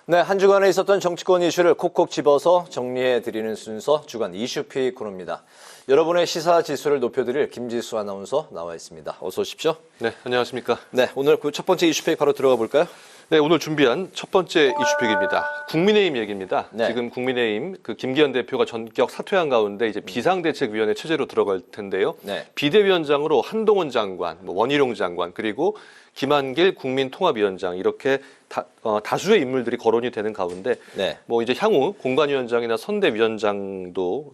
네, 한 주간에 있었던 정치권 이슈를 콕콕 집어서 정리해드리는 순서 주간 이슈픽 코너입니다. 여러분의 시사 지수를 높여드릴 김지수 아나운서 나와 있습니다. 어서 오십시오. 네, 안녕하십니까. 네, 오늘 그 첫 번째 이슈픽 바로 들어가 볼까요? 네, 오늘 준비한 첫 번째 이슈픽입니다. 국민의힘 얘기입니다. 네. 지금 국민의힘 김기현 대표가 전격 사퇴한 가운데 이제 비상대책위원회 체제로 들어갈 텐데요. 네. 비대위원장으로 한동훈 장관, 원희룡 장관, 그리고 김한길 국민통합위원장 이렇게 다수의 인물들이 거론이 되는 가운데 네. 뭐 이제 향후 공관위원장이나 선대위도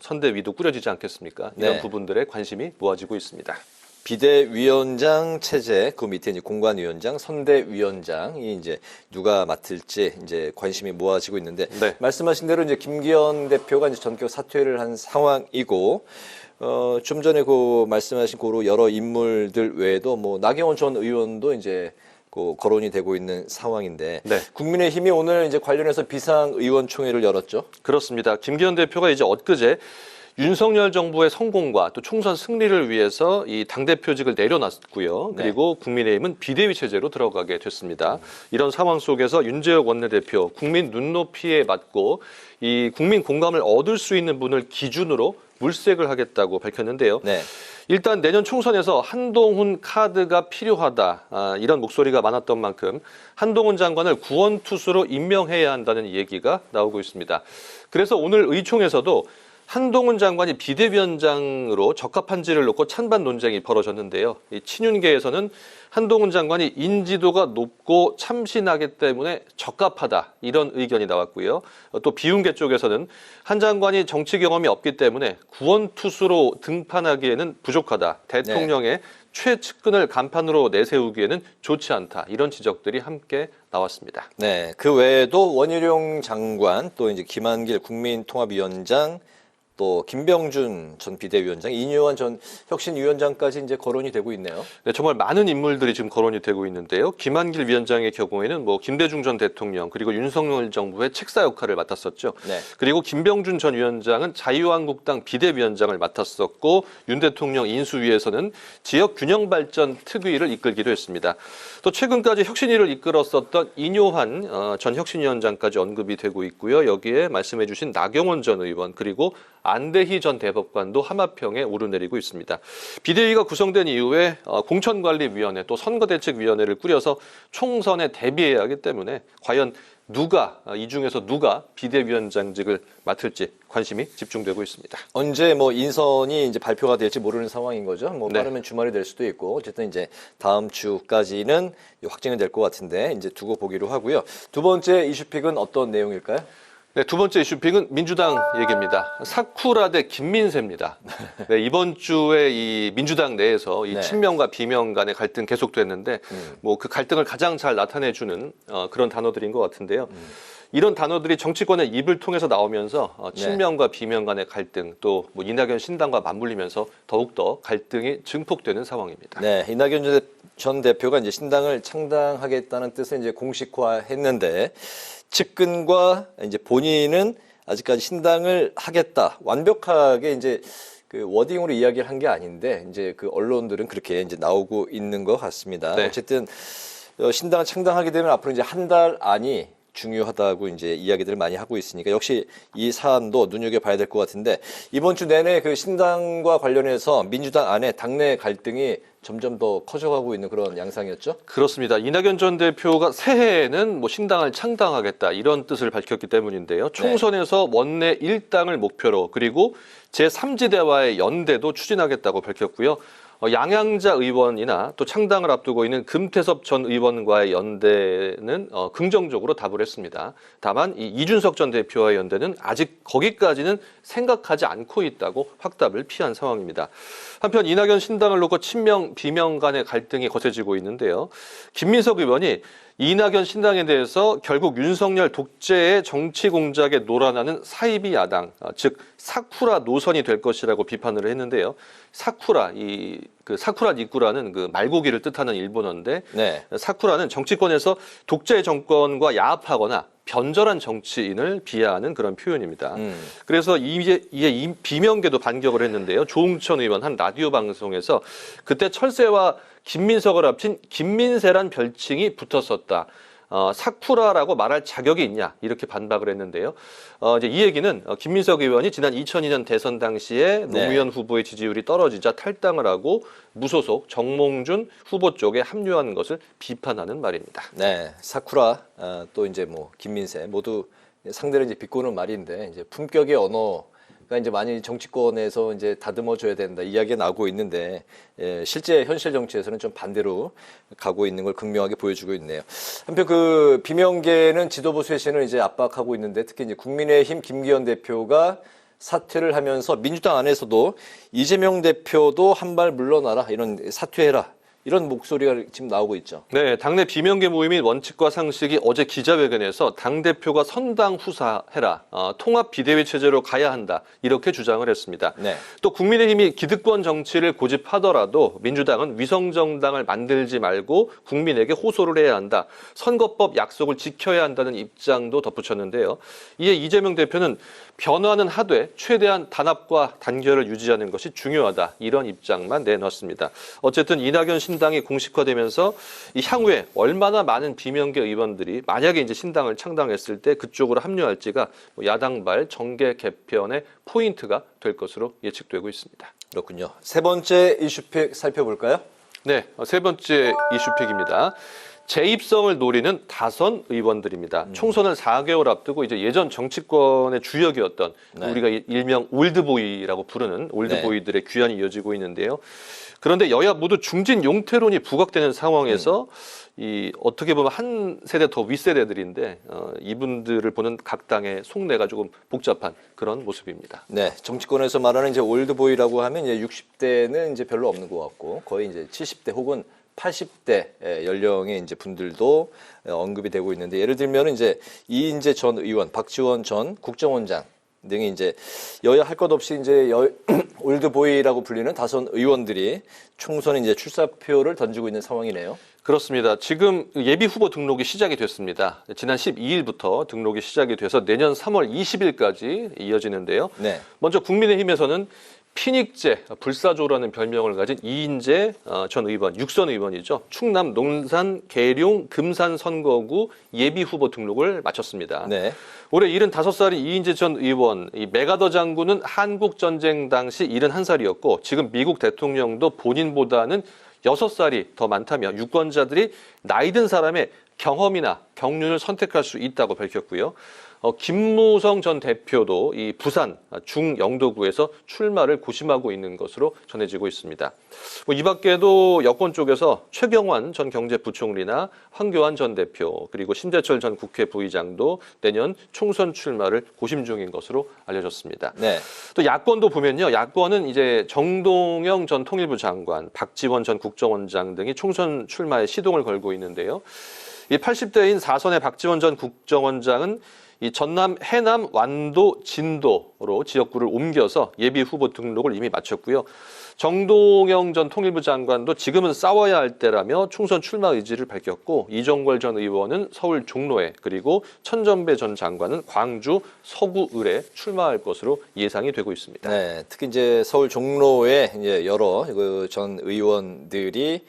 꾸려지지 않겠습니까? 이런 네. 부분들에 관심이 모아지고 있습니다. 비대위원장 체제, 그 밑에 이제 공관위원장, 선대위원장이 이제 누가 맡을지 이제 관심이 모아지고 있는데, 네. 말씀하신 대로 이제 김기현 대표가 이제 전격 사퇴를 한 상황이고, 좀 전에 그 말씀하신 고로 여러 인물들 외에도 뭐 나경원 전 의원도 이제 그 거론이 되고 있는 상황인데, 네. 국민의힘이 오늘 이제 관련해서 비상의원총회를 열었죠. 그렇습니다. 김기현 대표가 이제 엊그제 윤석열 정부의 성공과 또 총선 승리를 위해서 이 당대표직을 내려놨고요. 네. 그리고 국민의힘은 비대위 체제로 들어가게 됐습니다. 이런 상황 속에서 윤재혁 원내대표 국민 눈높이에 맞고 이 국민 공감을 얻을 수 있는 분을 기준으로 물색을 하겠다고 밝혔는데요. 네. 일단 내년 총선에서 한동훈 카드가 필요하다 이런 목소리가 많았던 만큼 한동훈 장관을 구원투수로 임명해야 한다는 얘기가 나오고 있습니다. 그래서 오늘 의총에서도 한동훈 장관이 비대위원장으로 적합한지를 놓고 찬반 논쟁이 벌어졌는데요. 이 친윤계에서는 한동훈 장관이 인지도가 높고 참신하기 때문에 적합하다 이런 의견이 나왔고요. 또 비윤계 쪽에서는 한 장관이 정치 경험이 없기 때문에 구원투수로 등판하기에는 부족하다. 대통령의 최측근을 간판으로 내세우기에는 좋지 않다. 이런 지적들이 함께 나왔습니다. 네, 그 외에도 원희룡 장관, 또 이제 김한길 국민통합위원장, 또 김병준 전 비대위원장, 이뇨한 전 혁신위원장까지 이제 거론이 되고 있네요. 네, 정말 많은 인물들이 지금 거론이 되고 있는데요. 김한길 위원장의 경우에는 뭐 김대중 전 대통령 그리고 윤석열 정부의 책사 역할을 맡았었죠. 네. 그리고 김병준 전 위원장은 자유한국당 비대위원장을 맡았었고 윤 대통령 인수위에서는 지역 균형 발전 특위를 이끌기도 했습니다. 또 최근까지 혁신위를 이끌었었던 이뇨한 전 혁신위원장까지 언급이 되고 있고요. 여기에 말씀해주신 나경원 전 의원 그리고 안대희 전 대법관도 하마평에 오르내리고 있습니다. 비대위가 구성된 이후에 공천관리위원회 또 선거대책위원회를 꾸려서 총선에 대비해야 하기 때문에 과연 이 중에서 누가 비대위원장직을 맡을지 관심이 집중되고 있습니다. 언제 뭐 인선이 이제 발표가 될지 모르는 상황인 거죠. 뭐 네. 빠르면 주말이 될 수도 있고 어쨌든 이제 다음 주까지는 확정이 될 것 같은데 이제 두고 보기로 하고요. 두 번째 이슈픽은 어떤 내용일까요? 네, 두 번째 이슈픽은 민주당 얘기입니다. 사쿠라 대 김민세입니다. 네, 이번 주에 이 민주당 내에서 이 네. 친명과 비명 간의 갈등 계속됐는데 뭐 그 갈등을 가장 잘 나타내주는 그런 단어들인 것 같은데요. 이런 단어들이 정치권의 입을 통해서 나오면서 친명과 비명 간의 갈등 또 뭐 이낙연 신당과 맞물리면서 더욱더 갈등이 증폭되는 상황입니다. 네, 이낙연 전 대표가 이제 신당을 창당하겠다는 뜻을 이제 공식화했는데 측근과 이제 본인은 아직까지 신당을 하겠다. 완벽하게 이제 그 워딩으로 이야기를 한 게 아닌데 이제 그 언론들은 그렇게 이제 나오고 있는 것 같습니다. 네. 어쨌든 신당을 창당하게 되면 앞으로 이제 한 달 안이 중요하다고 이제 이야기들을 많이 하고 있으니까 역시 이 사안도 눈여겨봐야 될 것 같은데 이번 주 내내 그 신당과 관련해서 민주당 안에 당내 갈등이 점점 더 커져가고 있는 그런 양상이었죠? 그렇습니다. 이낙연 전 대표가 새해에는 뭐 신당을 창당하겠다 이런 뜻을 밝혔기 때문인데요. 총선에서 원내 1당을 목표로 그리고 제3지대와의 연대도 추진하겠다고 밝혔고요. 양양자 의원이나 또 창당을 앞두고 있는 금태섭 전 의원과의 연대는 긍정적으로 답을 했습니다. 다만 이 이준석 전 대표와의 연대는 아직 거기까지는 생각하지 않고 있다고 확답을 피한 상황입니다. 한편 이낙연 신당을 놓고 친명, 비명 간의 갈등이 거세지고 있는데요. 김민석 의원이 이낙연 신당에 대해서 결국 윤석열 독재의 정치 공작에 놀아나는 사이비 야당, 즉 사쿠라 노선이 될 것이라고 비판을 했는데요. 사쿠라, 사쿠라 니꾸라는 그 말고기를 뜻하는 일본어인데 네. 사쿠라는 정치권에서 독재 정권과 야합하거나 변절한 정치인을 비하하는 그런 표현입니다. 그래서 이에 비명계도 반격을 했는데요. 조응천 의원 한 라디오 방송에서 그때 철새와 김민석을 합친 김민세란 별칭이 붙었었다. 사쿠라라고 말할 자격이 있냐 이렇게 반박을 했는데요. 이제 이 얘기는 김민석 의원이 지난 2002년 대선 당시에 노무현 후보의 지지율이 떨어지자 탈당을 하고 무소속 정몽준 후보 쪽에 합류하는 것을 비판하는 말입니다. 네, 사쿠라 또 이제 뭐 김민세 모두 상대를 이제 비꼬는 말인데 이제 품격의 언어가 이제 많이 정치권에서 이제 다듬어줘야 된다 이야기가 나오고 있는데 실제 현실 정치에서는 좀 반대로 가고 있는 걸 극명하게 보여주고 있네요. 한편 그 비명계는 지도부 쇄신을 이제 압박하고 있는데 특히 이제 국민의힘 김기현 대표가 사퇴를 하면서 민주당 안에서도 이재명 대표도 한 발 물러나라 이런 사퇴해라. 이런 목소리가 지금 나오고 있죠. 네, 당내 비명계 모임인 원칙과 상식이 어제 기자회견에서 당대표가 선당 후사해라, 통합 비대위 체제로 가야 한다 이렇게 주장을 했습니다. 네. 또 국민의힘이 기득권 정치를 고집하더라도 민주당은 위성정당을 만들지 말고 국민에게 호소를 해야 한다. 선거법 약속을 지켜야 한다는 입장도 덧붙였는데요. 이에 이재명 대표는 변화는 하되 최대한 단합과 단결을 유지하는 것이 중요하다. 이런 입장만 내놨습니다. 어쨌든 이낙연 신당이 공식화되면서 이 향후에 얼마나 많은 비명계 의원들이 만약에 이제 신당을 창당했을 때 그쪽으로 합류할지가 야당발 정계 개편의 포인트가 될 것으로 예측되고 있습니다. 그렇군요. 세 번째 이슈픽 살펴볼까요? 네, 세 번째 이슈픽입니다. 재입성을 노리는 다선 의원들입니다. 총선을 4개월 앞두고 이제 예전 정치권의 주역이었던 우리가 일명 올드보이라고 부르는 올드보이들의 귀환이 이어지고 있는데요. 그런데 여야 모두 중진 용태론이 부각되는 상황에서 이 어떻게 보면 한 세대 더 윗세대들인데 이분들을 보는 각 당의 속내가 조금 복잡한 그런 모습입니다. 네, 정치권에서 말하는 이제 올드보이라고 하면 이제 60대는 이제 별로 없는 것 같고 거의 이제 70대 혹은 80대 연령의 이제 분들도 언급이 되고 있는데 예를 들면 이제 이인재 전 의원, 박지원 전 국정원장 등이 이제 여야 할 것 없이 이제 올드보이라고 불리는 다선 의원들이 총선에 이제 출사표를 던지고 있는 상황이네요. 그렇습니다. 지금 예비 후보 등록이 시작이 됐습니다. 지난 12일부터 등록이 시작이 돼서 내년 3월 20일까지 이어지는데요. 네. 먼저 국민의힘에서는 피닉제, 불사조라는 별명을 가진 이인재 전 의원, 육선 의원이죠. 충남 농산 계룡 금산 선거구 예비 후보 등록을 마쳤습니다. 네. 올해 75살인 이인재 전 의원, 이 메가더 장군은 한국전쟁 당시 71살이었고 지금 미국 대통령도 본인보다는 6살이 더 많다며 유권자들이 나이 든 사람의 경험이나 경륜을 선택할 수 있다고 밝혔고요. 김무성 전 대표도 이 부산 중영도구에서 출마를 고심하고 있는 것으로 전해지고 있습니다. 이 밖에도 여권 쪽에서 최경환 전 경제부총리나 황교안 전 대표 그리고 심재철 전 국회 부의장도 내년 총선 출마를 고심 중인 것으로 알려졌습니다. 네. 또 야권도 보면요, 야권은 이제 정동영 전 통일부 장관, 박지원 전 국정원장 등이 총선 출마에 시동을 걸고 있는데요. 이 80대인 4선의 박지원 전 국정원장은 이 전남, 해남, 완도, 진도로 지역구를 옮겨서 예비 후보 등록을 이미 마쳤고요. 정동영 전 통일부 장관도 지금은 싸워야 할 때라며 총선 출마 의지를 밝혔고 이종걸 전 의원은 서울 종로에 그리고 천전배 전 장관은 광주 서구을에 출마할 것으로 예상이 되고 있습니다. 네, 특히 이제 서울 종로에 이제 여러 그 전 의원들이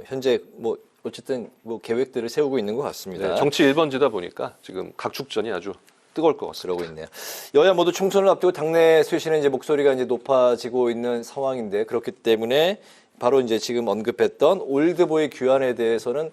현재 뭐 어쨌든 뭐 계획들을 세우고 있는 것 같습니다. 네, 정치 1번지다 보니까 지금 각축전이 아주 뜨거울 것 같습니다. 그러고 있네요. 여야 모두 총선을 앞두고 당내 쇄신의 이제 목소리가 이제 높아지고 있는 상황인데 그렇기 때문에 바로 이제 지금 언급했던 올드보이 귀환에 대해서는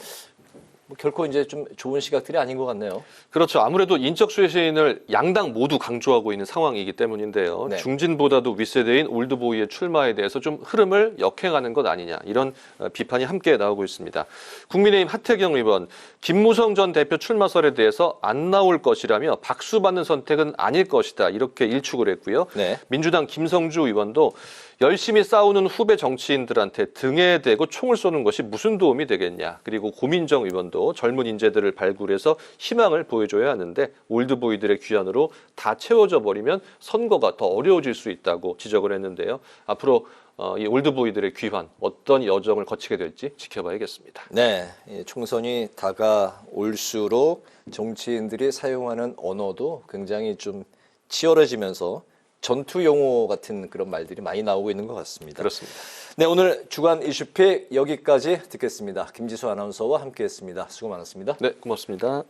뭐 결코 이제 좀 좋은 시각들이 아닌 것 같네요. 그렇죠. 아무래도 인적 쇄신을 양당 모두 강조하고 있는 상황이기 때문인데요. 네. 중진보다도 윗세대인 올드보이의 출마에 대해서 좀 흐름을 역행하는 것 아니냐 이런 비판이 함께 나오고 있습니다. 국민의힘 하태경 의원, 김무성 전 대표 출마설에 대해서 안 나올 것이라며 박수받는 선택은 아닐 것이다 이렇게 일축을 했고요. 네. 민주당 김성주 의원도 열심히 싸우는 후배 정치인들한테 등에 대고 총을 쏘는 것이 무슨 도움이 되겠냐. 그리고 고민정 의원도 젊은 인재들을 발굴해서 희망을 보여줘야 하는데 올드보이들의 귀환으로 다 채워져 버리면 선거가 더 어려워질 수 있다고 지적을 했는데요. 앞으로 이 올드보이들의 귀환 어떤 여정을 거치게 될지 지켜봐야겠습니다. 네, 총선이 다가올수록 정치인들이 사용하는 언어도 굉장히 좀 치열해지면서 전투 용어 같은 그런 말들이 많이 나오고 있는 것 같습니다. 그렇습니다. 네, 오늘 주간 이슈픽 여기까지 듣겠습니다. 김지수 아나운서와 함께했습니다. 수고 많았습니다. 네, 고맙습니다.